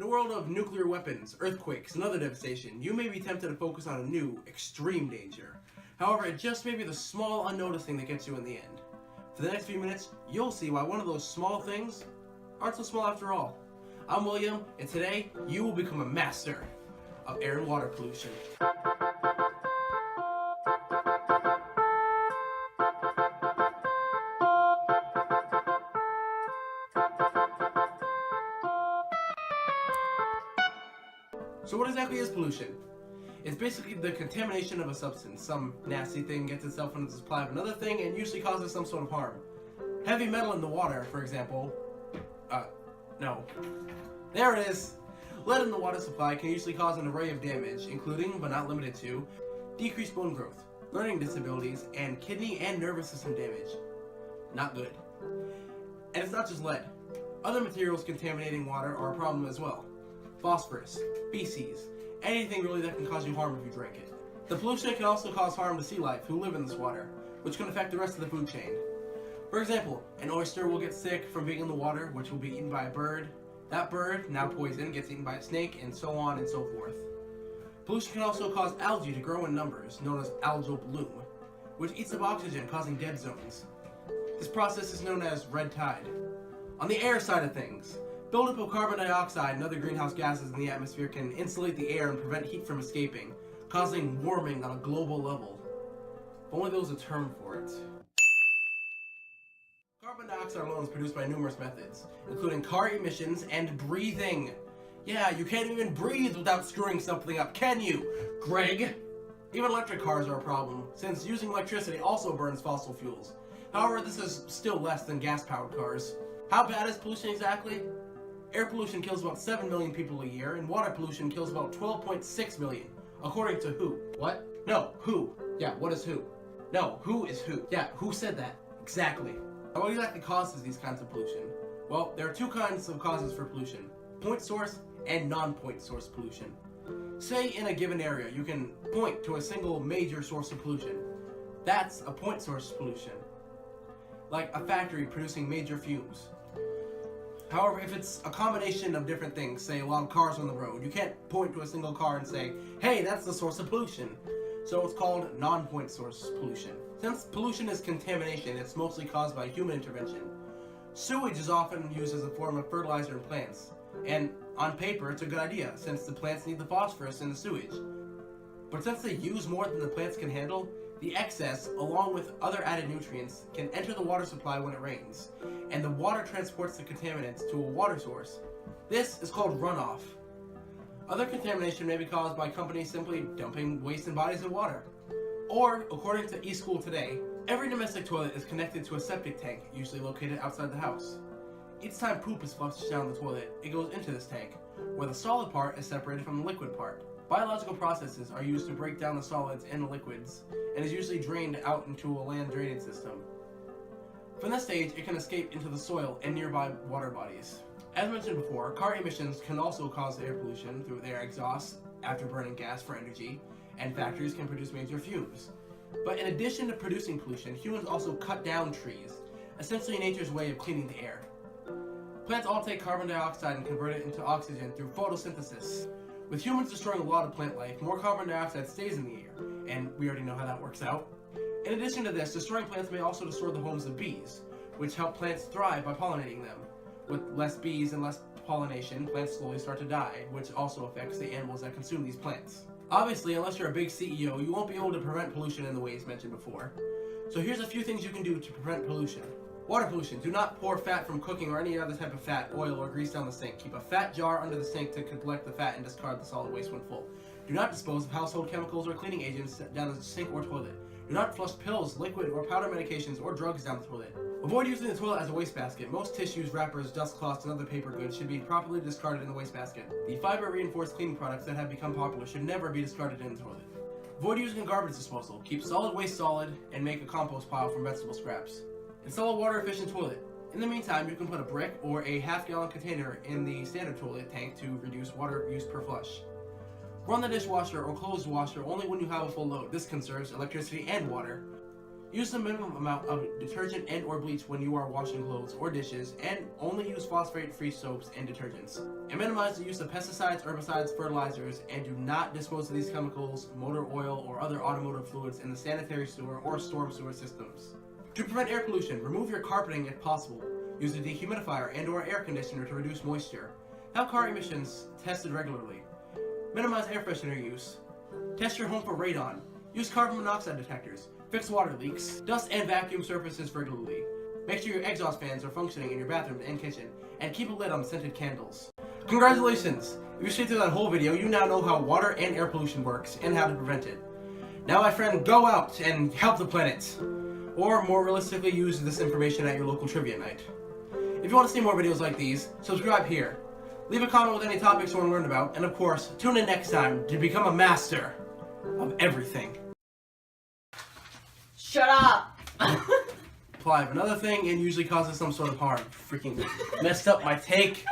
In a world of nuclear weapons, earthquakes, and other devastation, you may be tempted to focus on a new, extreme danger. However, it just may be the small, unnoticed thing that gets you in the end. For the next few minutes, you'll see why one of those small things aren't so small after all. I'm William, and today, you will become a master of air and water pollution. So what exactly is pollution? It's basically the contamination of a substance. Some nasty thing gets itself into the supply of another thing and usually causes some sort of harm. Heavy metal in the water, for example. No. There it is! Lead in the water supply can usually cause an array of damage, including, but not limited to, decreased bone growth, learning disabilities, and kidney and nervous system damage. Not good. And it's not just lead. Other materials contaminating water are a problem as well. Phosphorus, feces, anything really that can cause you harm if you drink it. The pollution can also cause harm to sea life who live in this water, which can affect the rest of the food chain. For example, an oyster will get sick from being in the water, which will be eaten by a bird. That bird, now poisoned, gets eaten by a snake, and so on and so forth. Pollution can also cause algae to grow in numbers, known as algal bloom, which eats up oxygen, causing dead zones. This process is known as red tide. On the air side of things, buildup of carbon dioxide and other greenhouse gases in the atmosphere can insulate the air and prevent heat from escaping, causing warming on a global level. If only there was a term for it. Carbon dioxide alone is produced by numerous methods, including car emissions and breathing. Yeah, you can't even breathe without screwing something up, can you, Greg? Even electric cars are a problem, since using electricity also burns fossil fuels. However, this is still less than gas-powered cars. How bad is pollution exactly? Air pollution kills about 7 million people a year, and water pollution kills about 12.6 million, according to WHO. What? No, who? Yeah, what is who? No, who is who? Yeah, who said that? Exactly. Now, what exactly causes these kinds of pollution? Well, there are two kinds of causes for pollution: point source and non-point source pollution. Say in a given area, you can point to a single major source of pollution. That's a point source pollution, like a factory producing major fumes. However, if it's a combination of different things, say a lot of cars on the road, you can't point to a single car and say, hey, that's the source of pollution. So it's called non-point source pollution. Since pollution is contamination, it's mostly caused by human intervention. Sewage is often used as a form of fertilizer in plants. And on paper, it's a good idea, since the plants need the phosphorus in the sewage. But since they use more than the plants can handle, the excess, along with other added nutrients, can enter the water supply when it rains, and the water transports the contaminants to a water source. This is called runoff. Other contamination may be caused by companies simply dumping waste in bodies of water. Or, according to eSchooltoday, every domestic toilet is connected to a septic tank, usually located outside the house. Each time poop is flushed down the toilet, it goes into this tank, where the solid part is separated from the liquid part. Biological processes are used to break down the solids and the liquids, and is usually drained out into a land drainage system. From this stage, it can escape into the soil and nearby water bodies. As mentioned before, car emissions can also cause air pollution through their exhaust after burning gas for energy, and factories can produce major fumes. But in addition to producing pollution, humans also cut down trees, essentially nature's way of cleaning the air. Plants all take carbon dioxide and convert it into oxygen through photosynthesis. With humans destroying a lot of plant life, more carbon dioxide stays in the air, and we already know how that works out. In addition to this, destroying plants may also destroy the homes of bees, which help plants thrive by pollinating them. With less bees and less pollination, plants slowly start to die, which also affects the animals that consume these plants. Obviously, unless you're a big CEO, you won't be able to prevent pollution in the ways mentioned before. So here's a few things you can do to prevent pollution. Water pollution. Do not pour fat from cooking or any other type of fat, oil, or grease down the sink. Keep a fat jar under the sink to collect the fat and discard the solid waste when full. Do not dispose of household chemicals or cleaning agents down the sink or toilet. Do not flush pills, liquid, or powder medications or drugs down the toilet. Avoid using the toilet as a wastebasket. Most tissues, wrappers, dust cloths, and other paper goods should be properly discarded in the wastebasket. The fiber-reinforced cleaning products that have become popular should never be discarded in the toilet. Avoid using a garbage disposal. Keep solid waste solid and make a compost pile from vegetable scraps. Install a water-efficient toilet. In the meantime, you can put a brick or a half-gallon container in the standard toilet tank to reduce water use per flush. Run the dishwasher or clothes washer only when you have a full load. This conserves electricity and water. Use the minimum amount of detergent and or bleach when you are washing clothes or dishes, and only use phosphate-free soaps and detergents. And minimize the use of pesticides, herbicides, fertilizers, and do not dispose of these chemicals, motor oil, or other automotive fluids in the sanitary sewer or storm sewer systems. To prevent air pollution, remove your carpeting if possible. Use a dehumidifier and or air conditioner to reduce moisture. Have car emissions tested regularly. Minimize air freshener use. Test your home for radon. Use carbon monoxide detectors. Fix water leaks. Dust and vacuum surfaces regularly. Make sure your exhaust fans are functioning in your bathroom and kitchen. And keep a lid on scented candles. Congratulations! If you stayed through that whole video, you now know how water and air pollution works and how to prevent it. Now, my friend, go out and help the planet. Or, more realistically, use this information at your local trivia night. If you want to see more videos like these, subscribe here. Leave a comment with any topics you want to learn about, and of course, tune in next time to become a master of everything. Shut up! Apply of another thing and usually causes some sort of harm. Freaking messed up my take.